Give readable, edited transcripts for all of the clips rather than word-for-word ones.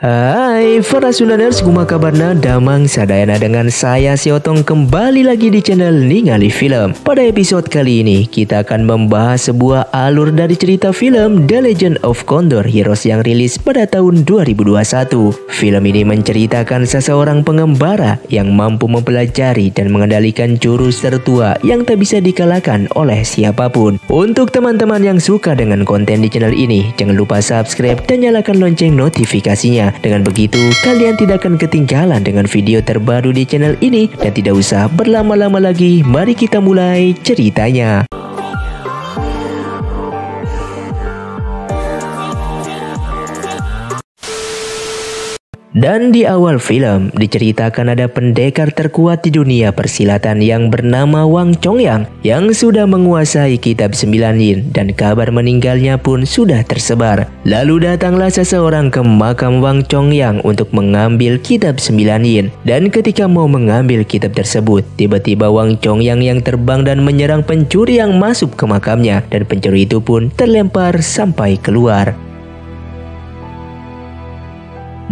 Hai para Sundaners, kumaha kabarna? Damang sadayana dengan saya si Otong kembali lagi di channel Ningali Film. Pada episode kali ini kita akan membahas sebuah alur dari cerita film The Legend of Condor Heroes yang rilis pada tahun 2021. Film ini menceritakan seseorang pengembara yang mampu mempelajari dan mengendalikan jurus tertua yang tak bisa dikalahkan oleh siapapun. Untuk teman-teman yang suka dengan konten di channel ini, jangan lupa subscribe dan nyalakan lonceng notifikasinya. Dengan begitu, kalian tidak akan ketinggalan dengan video terbaru di channel ini. Dan tidak usah berlama-lama lagi, mari kita mulai ceritanya. Dan di awal film diceritakan ada pendekar terkuat di dunia persilatan yang bernama Wang Chongyang yang sudah menguasai kitab 9 yin dan kabar meninggalnya pun sudah tersebar. Lalu datanglah seseorang ke makam Wang Chongyang untuk mengambil kitab 9 yin. Dan ketika mau mengambil kitab tersebut, tiba-tiba Wang Chongyang yang terbang dan menyerang pencuri yang masuk ke makamnya, dan pencuri itu pun terlempar sampai keluar.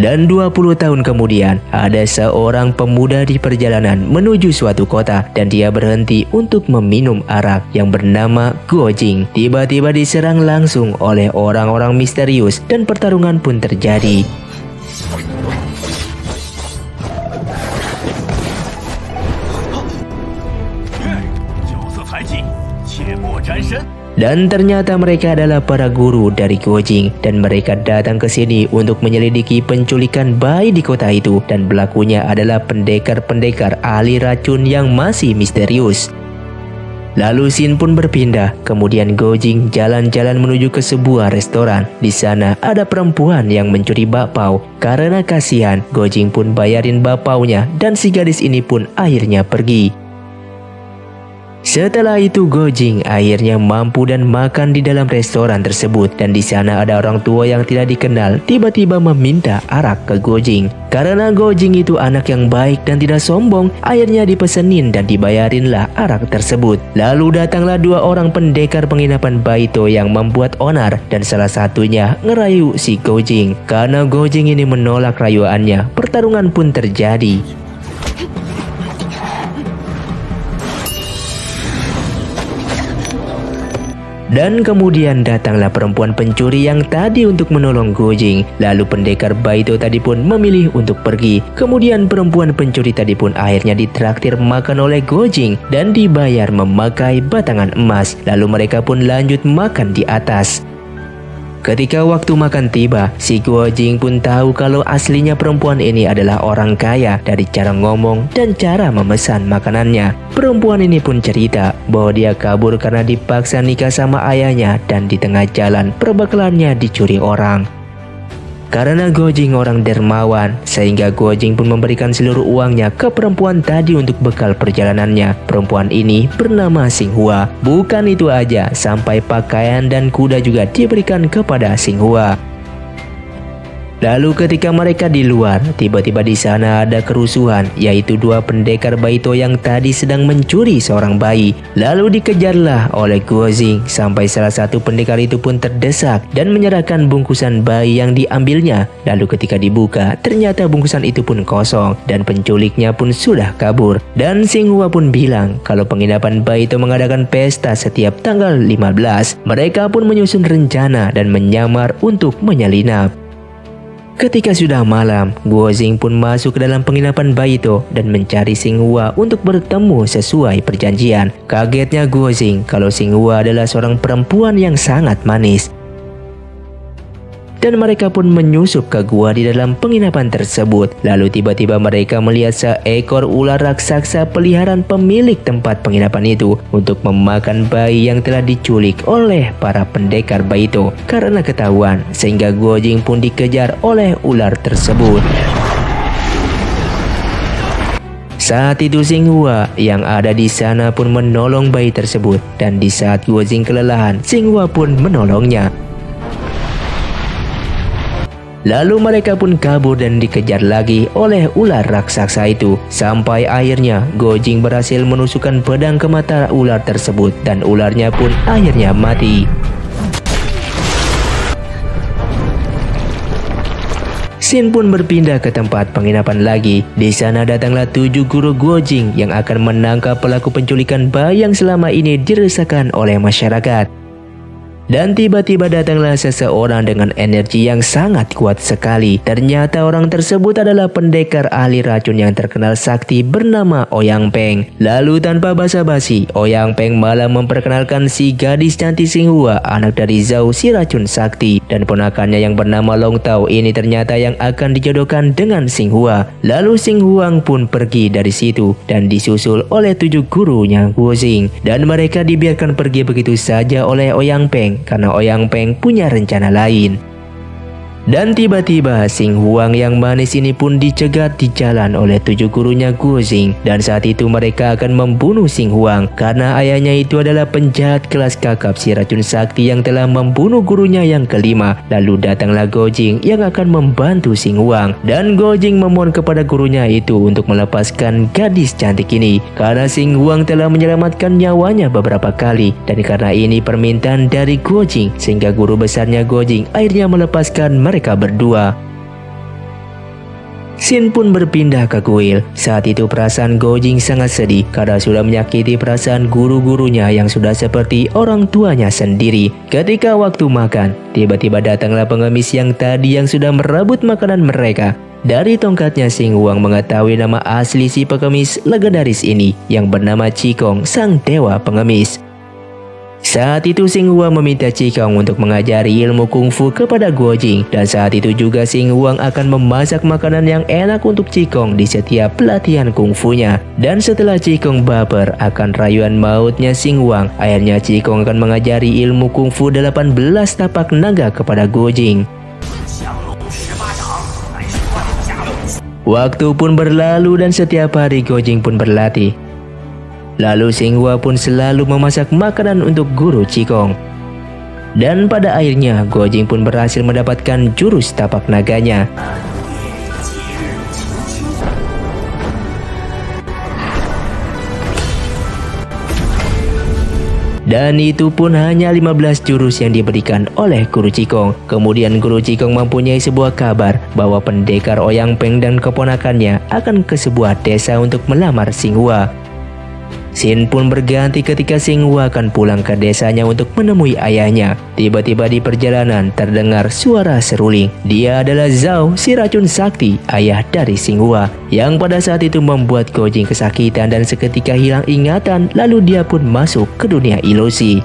Dan 20 tahun kemudian, ada seorang pemuda di perjalanan menuju suatu kota dan dia berhenti untuk meminum arak yang bernama Guo Jing. Tiba-tiba diserang langsung oleh orang-orang misterius dan pertarungan pun terjadi. Dan ternyata mereka adalah para guru dari Guo Jing, dan mereka datang ke sini untuk menyelidiki penculikan bayi di kota itu, dan pelakunya adalah pendekar-pendekar ahli racun yang masih misterius. Lalu scene pun berpindah. Kemudian Guo Jing jalan-jalan menuju ke sebuah restoran. Di sana ada perempuan yang mencuri bakpao. Karena kasihan, Guo Jing pun bayarin bakpaonya dan si gadis ini pun akhirnya pergi. Setelah itu Guo Jing akhirnya mampu dan makan di dalam restoran tersebut, dan di sana ada orang tua yang tidak dikenal tiba-tiba meminta arak ke Guo Jing. Karena Guo Jing itu anak yang baik dan tidak sombong, akhirnya dipesenin dan dibayarinlah arak tersebut. Lalu datanglah dua orang pendekar penginapan Baito yang membuat onar, dan salah satunya ngerayu si Guo Jing. Karena Guo Jing ini menolak rayuannya, pertarungan pun terjadi. Dan kemudian datanglah perempuan pencuri yang tadi untuk menolong Guo Jing. Lalu pendekar Baito tadi pun memilih untuk pergi. Kemudian perempuan pencuri tadi pun akhirnya ditraktir makan oleh Guo Jing dan dibayar memakai batangan emas. Lalu mereka pun lanjut makan di atas. Ketika waktu makan tiba, si Guo Jing pun tahu kalau aslinya perempuan ini adalah orang kaya dari cara ngomong dan cara memesan makanannya. Perempuan ini pun cerita bahwa dia kabur karena dipaksa nikah sama ayahnya, dan di tengah jalan perbekalannya dicuri orang. Karena Guo Jing orang dermawan, sehingga Guo Jing pun memberikan seluruh uangnya ke perempuan tadi untuk bekal perjalanannya. Perempuan ini bernama Xinghua. Bukan itu aja, sampai pakaian dan kuda juga diberikan kepada Xinghua. Lalu ketika mereka di luar, tiba-tiba di sana ada kerusuhan, yaitu dua pendekar Baito yang tadi sedang mencuri seorang bayi. Lalu dikejarlah oleh Guo Jing sampai salah satu pendekar itu pun terdesak dan menyerahkan bungkusan bayi yang diambilnya. Lalu ketika dibuka, ternyata bungkusan itu pun kosong dan penculiknya pun sudah kabur. Dan Xinghua pun bilang kalau penginapan Baito mengadakan pesta setiap tanggal 15. Mereka pun menyusun rencana dan menyamar untuk menyelinap. Ketika sudah malam, Guo Jing pun masuk ke dalam penginapan Baito dan mencari Xinghua untuk bertemu sesuai perjanjian. Kagetnya Guo Jing kalau Xinghua adalah seorang perempuan yang sangat manis. Dan mereka pun menyusup ke gua di dalam penginapan tersebut. Lalu tiba-tiba mereka melihat seekor ular raksasa peliharaan pemilik tempat penginapan itu untuk memakan bayi yang telah diculik oleh para pendekar Baito. Karena ketahuan, sehingga Guo Jing pun dikejar oleh ular tersebut. Saat itu Xinghua yang ada di sana pun menolong bayi tersebut, dan di saat Guo Jing kelelahan, Xinghua pun menolongnya. Lalu mereka pun kabur dan dikejar lagi oleh ular raksasa itu. Sampai akhirnya Guo Jing berhasil menusukkan pedang ke mata ular tersebut dan ularnya pun akhirnya mati. Shin pun berpindah ke tempat penginapan lagi. Di sana datanglah 7 guru Gojing yang akan menangkap pelaku penculikan bayi yang selama ini diresahkan oleh masyarakat. Dan tiba-tiba datanglah seseorang dengan energi yang sangat kuat sekali. Ternyata orang tersebut adalah pendekar ahli racun yang terkenal sakti bernama Ouyang Peng. Lalu tanpa basa-basi, Ouyang Peng malah memperkenalkan si gadis cantik Xinghua, anak dari Zhao si racun sakti. Dan ponakannya yang bernama Long Tao ini ternyata yang akan dijodohkan dengan Xinghua. Lalu Xinghua pun pergi dari situ dan disusul oleh 7 gurunya Gojing. Dan mereka dibiarkan pergi begitu saja oleh Ouyang Peng karena Ouyang Peng punya rencana lain. Dan tiba-tiba Xinghua yang manis ini pun dicegat di jalan oleh 7 gurunya Gojing. Dan saat itu mereka akan membunuh Xinghua karena ayahnya itu adalah penjahat kelas kakap si racun sakti yang telah membunuh gurunya yang kelima. Lalu datanglah Gojing yang akan membantu Xinghua. Dan Gojing memohon kepada gurunya itu untuk melepaskan gadis cantik ini karena Xinghua telah menyelamatkan nyawanya beberapa kali. Dan karena ini permintaan dari Gojing, sehingga guru besarnya Gojing akhirnya melepaskan mereka berdua. Shin pun berpindah ke kuil. Saat itu perasaan Gojing sangat sedih karena sudah menyakiti perasaan guru-gurunya yang sudah seperti orang tuanya sendiri. Ketika waktu makan, tiba-tiba datanglah pengemis yang tadi yang sudah merebut makanan mereka. Dari tongkatnya Xinghua mengetahui nama asli si pengemis legendaris ini yang bernama Qigong, sang dewa pengemis. Saat itu Xinghua meminta Qigong untuk mengajari ilmu kungfu kepada Gojing, dan saat itu juga Xinghua akan memasak makanan yang enak untuk Qigong di setiap pelatihan kungfunya. Dan setelah Qigong baper akan rayuan mautnya Xinghua, akhirnya Qigong akan mengajari ilmu kungfu 18 tapak naga kepada Gojing. Waktu pun berlalu dan setiap hari Gojing pun berlatih. Lalu Xinghua pun selalu memasak makanan untuk guru Qigong. Dan pada akhirnya Gojing pun berhasil mendapatkan jurus tapak naganya. Dan itu pun hanya 15 jurus yang diberikan oleh guru Qigong. Kemudian guru Qigong mempunyai sebuah kabar bahwa pendekar Ouyang Peng dan keponakannya akan ke sebuah desa untuk melamar Xinghua. Shin pun berganti ketika Xinghua akan pulang ke desanya untuk menemui ayahnya. Tiba-tiba di perjalanan terdengar suara seruling. Dia adalah Zhao si racun sakti, ayah dari Xinghua, yang pada saat itu membuat Gojing kesakitan dan seketika hilang ingatan. Lalu dia pun masuk ke dunia ilusi.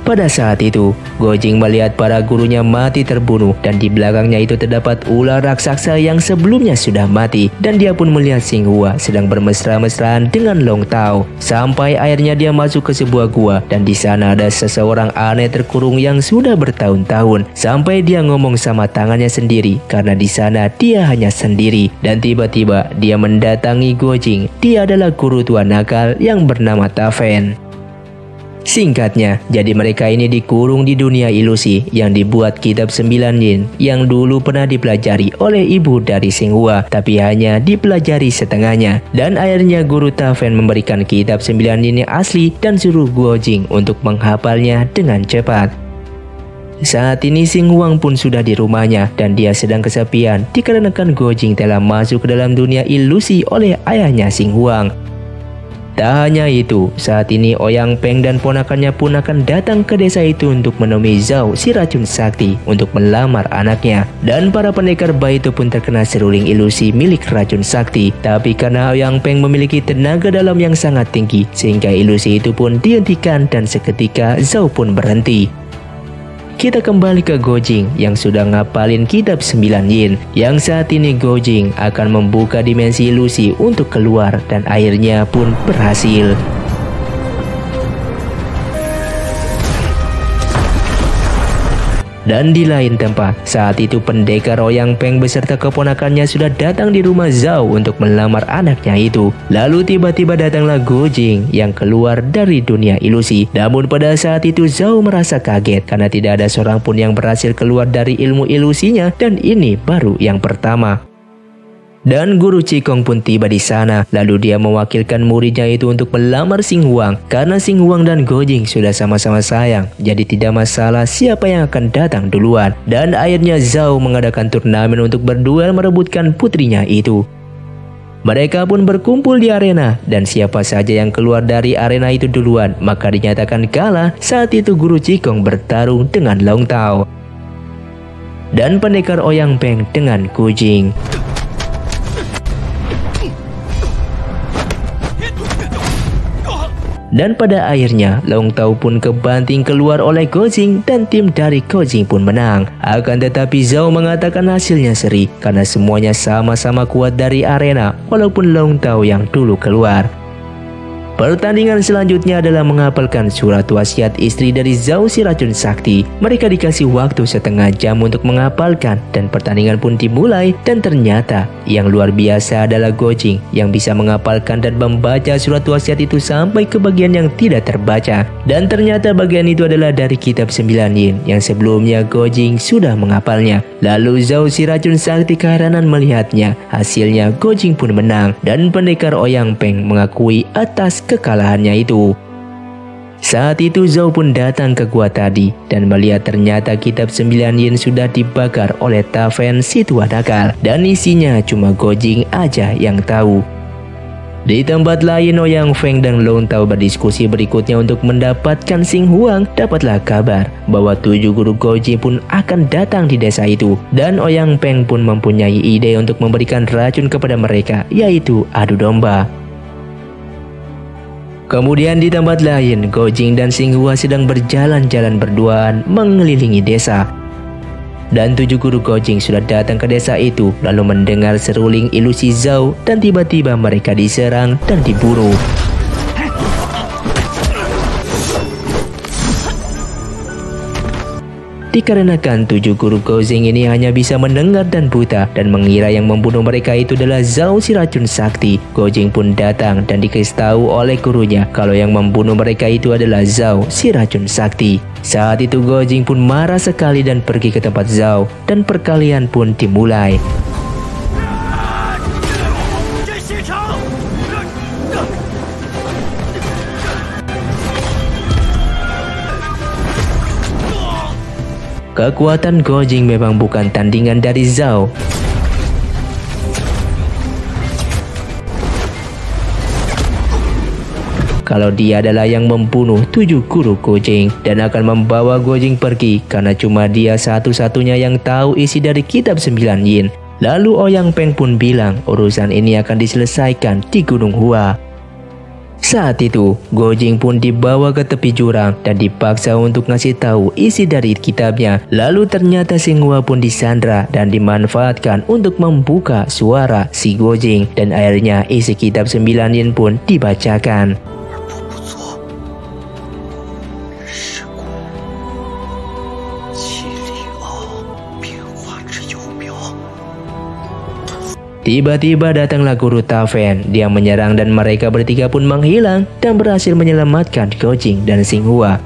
Pada saat itu, Gojing melihat para gurunya mati terbunuh dan di belakangnya itu terdapat ular raksasa yang sebelumnya sudah mati. Dan dia pun melihat Xinghua sedang bermesra-mesraan dengan Long Tao. Sampai akhirnya dia masuk ke sebuah gua dan di sana ada seseorang aneh terkurung yang sudah bertahun-tahun. Sampai dia ngomong sama tangannya sendiri karena di sana dia hanya sendiri. Dan tiba-tiba dia mendatangi Gojing. Dia adalah guru tua nakal yang bernama Tafen. Singkatnya, jadi mereka ini dikurung di dunia ilusi yang dibuat kitab 9 yin yang dulu pernah dipelajari oleh ibu dari Xinghua, tapi hanya dipelajari setengahnya. Dan akhirnya guru Tafen memberikan kitab 9 yin yang asli dan suruh Gojing untuk menghafalnya dengan cepat. Saat ini Xinghua pun sudah di rumahnya dan dia sedang kesepian dikarenakan Gojing telah masuk ke dalam dunia ilusi oleh ayahnya Xinghua. Tak hanya itu, saat ini Ouyang Peng dan ponakannya pun akan datang ke desa itu untuk menemui Zhao si racun sakti untuk melamar anaknya. Dan para pendekar bayi itu pun terkena seruling ilusi milik racun sakti. Tapi karena Ouyang Peng memiliki tenaga dalam yang sangat tinggi, sehingga ilusi itu pun dihentikan dan seketika Zhao pun berhenti. Kita kembali ke Gojing yang sudah ngapalin kitab 9 yin. Yang saat ini Gojing akan membuka dimensi ilusi untuk keluar dan akhirnya pun berhasil. Dan di lain tempat, saat itu pendekar Ouyang Peng beserta keponakannya sudah datang di rumah Zhao untuk melamar anaknya itu. Lalu tiba-tiba datanglah Gojing yang keluar dari dunia ilusi. Namun pada saat itu Zhao merasa kaget karena tidak ada seorang pun yang berhasil keluar dari ilmu ilusinya dan ini baru yang pertama. Dan Guru Cikong pun tiba di sana. Lalu dia mewakilkan muridnya itu untuk melamar Xing Huang. Karena Xing Huang dan Go Jing sudah sama-sama sayang, jadi tidak masalah siapa yang akan datang duluan. Dan akhirnya Zhao mengadakan turnamen untuk berduel merebutkan putrinya itu. Mereka pun berkumpul di arena, dan siapa saja yang keluar dari arena itu duluan maka dinyatakan kalah. Saat itu Guru Cikong bertarung dengan Long Tao dan pendekar Ouyang Peng dengan Gu Jing. Dan pada akhirnya Long Tao pun kebanting keluar oleh Go Jing dan tim dari Go Jing pun menang. Akan tetapi Zhao mengatakan hasilnya seri karena semuanya sama-sama kuat dari arena walaupun Long Tao yang dulu keluar. Pertandingan selanjutnya adalah menghafalkan surat wasiat istri dari Zhao si racun sakti. Mereka dikasih waktu setengah jam untuk menghafalkan dan pertandingan pun dimulai. Dan ternyata yang luar biasa adalah Go Jing yang bisa menghafalkan dan membaca surat wasiat itu sampai ke bagian yang tidak terbaca. Dan ternyata bagian itu adalah dari kitab 9 yin yang sebelumnya Go Jing sudah menghafalnya. Lalu Zhao si racun sakti keheranan melihatnya. Hasilnya Go Jing pun menang dan pendekar Ouyang Peng mengakui atas kekalahannya itu. Saat itu Zhao pun datang ke gua tadi dan melihat ternyata kitab 9 yin sudah dibakar oleh Ta Fan si tua nakal dan isinya cuma Go Jing aja yang tahu. Di tempat lain Ouyang Feng dan Long Tao berdiskusi berikutnya untuk mendapatkan Xing Huang. Dapatlah kabar bahwa 7 guru Go Jing pun akan datang di desa itu dan Ouyang Peng pun mempunyai ide untuk memberikan racun kepada mereka, yaitu adu domba. Kemudian di tempat lain, Go Jing dan Xing Huang sedang berjalan-jalan berduaan mengelilingi desa. Dan 7 guru Go Jing sudah datang ke desa itu lalu mendengar seruling ilusi Zhao dan tiba-tiba mereka diserang dan dibunuh. Dikarenakan 7 guru Go Jing ini hanya bisa mendengar dan buta dan mengira yang membunuh mereka itu adalah Zhao si racun sakti. Go Jing pun datang dan dikasih oleh gurunya kalau yang membunuh mereka itu adalah Zhao si racun sakti. Saat itu Go Jing pun marah sekali dan pergi ke tempat Zhao dan perkelahian pun dimulai. Kekuatan Go Jing memang bukan tandingan dari Zhao. Kalau dia adalah yang membunuh 7 guru Go Jing dan akan membawa Go Jing pergi karena cuma dia satu-satunya yang tahu isi dari kitab 9 yin. Lalu Ouyang Peng pun bilang urusan ini akan diselesaikan di Gunung Hua. Saat itu, Go Jing pun dibawa ke tepi jurang dan dipaksa untuk ngasih tahu isi dari kitabnya. Lalu ternyata Xing Huang pun disandra dan dimanfaatkan untuk membuka suara si Go Jing dan akhirnya isi kitab 9 yin pun dibacakan. Tiba-tiba datanglah guru Ta Fan. Dia menyerang dan mereka bertiga pun menghilang dan berhasil menyelamatkan Go Jing dan Xing Huang.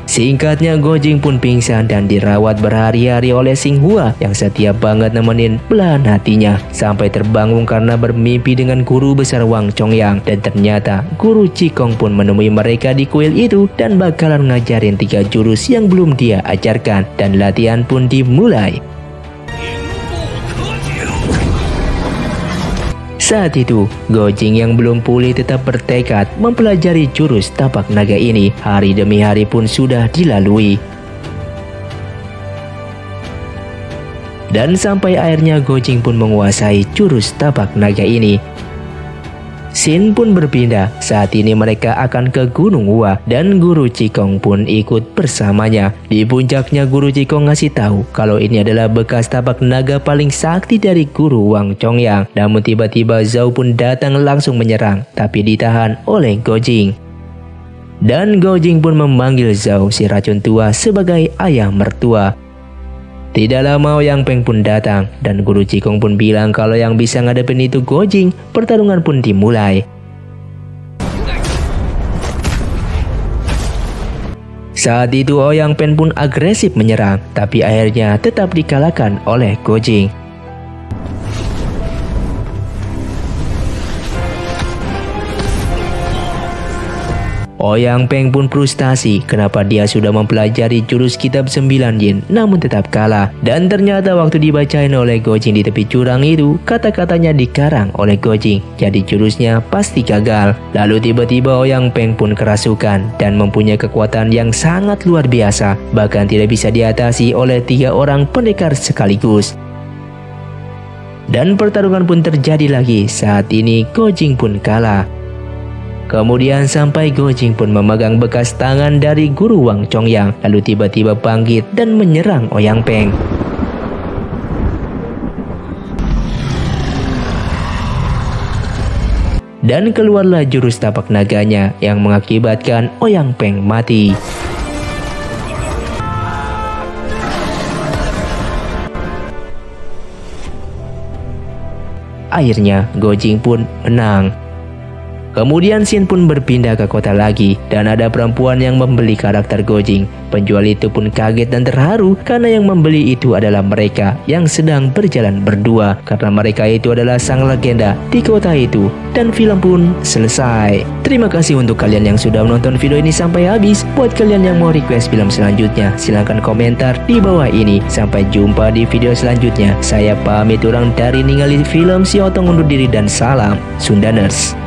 Singkatnya Go Jing pun pingsan dan dirawat berhari-hari oleh Xing Huang yang setia banget nemenin belahan hatinya sampai terbangun karena bermimpi dengan guru besar Wang Chongyang. Dan ternyata Guru Cikong pun menemui mereka di kuil itu dan bakalan ngajarin 3 jurus yang belum dia ajarkan dan latihan pun dimulai. Saat itu, Go Jing yang belum pulih tetap bertekad mempelajari jurus tapak naga ini. Hari demi hari pun sudah dilalui. Dan sampai akhirnya Go Jing pun menguasai jurus tapak naga ini. Scene pun berpindah. Saat ini mereka akan ke Gunung Hua dan Guru Cikong pun ikut bersamanya. Di puncaknya Guru Cikong ngasih tahu kalau ini adalah bekas tapak naga paling sakti dari Guru Wang Chongyang. Namun tiba-tiba Zhao pun datang langsung menyerang, tapi ditahan oleh Go Jing. Dan Go Jing pun memanggil Zhao si racun tua sebagai ayah mertua. Tidak lama Ouyang Peng pun datang dan Guru Cikong pun bilang kalau yang bisa ngadepin itu Go Jing. Pertarungan pun dimulai. Saat itu Ouyang Peng pun agresif menyerang, tapi akhirnya tetap dikalahkan oleh Go Jing. Ouyang Peng pun frustasi kenapa dia sudah mempelajari jurus kitab 9 yin namun tetap kalah. Dan ternyata waktu dibacain oleh Gojing di tepi jurang itu, kata-katanya dikarang oleh Gojing, jadi jurusnya pasti gagal. Lalu tiba-tiba Ouyang Peng pun kerasukan dan mempunyai kekuatan yang sangat luar biasa, bahkan tidak bisa diatasi oleh 3 orang pendekar sekaligus. Dan pertarungan pun terjadi lagi. Saat ini Gojing pun kalah. Kemudian sampai Gojing pun memegang bekas tangan dari guru Wang Chongyang, lalu tiba-tiba bangkit dan menyerang Ouyang Peng. Dan keluarlah jurus tapak naganya yang mengakibatkan Ouyang Peng mati. Akhirnya Gojing pun menang. Kemudian Xin pun berpindah ke kota lagi dan ada perempuan yang membeli karakter Gojing. Penjual itu pun kaget dan terharu karena yang membeli itu adalah mereka yang sedang berjalan berdua, karena mereka itu adalah sang legenda di kota itu. Dan film pun selesai. Terima kasih untuk kalian yang sudah menonton video ini sampai habis. Buat kalian yang mau request film selanjutnya, silahkan komentar di bawah ini. Sampai jumpa di video selanjutnya. Saya pamit orang dari Ningali Film, si Otong undur diri dan salam Sundaners.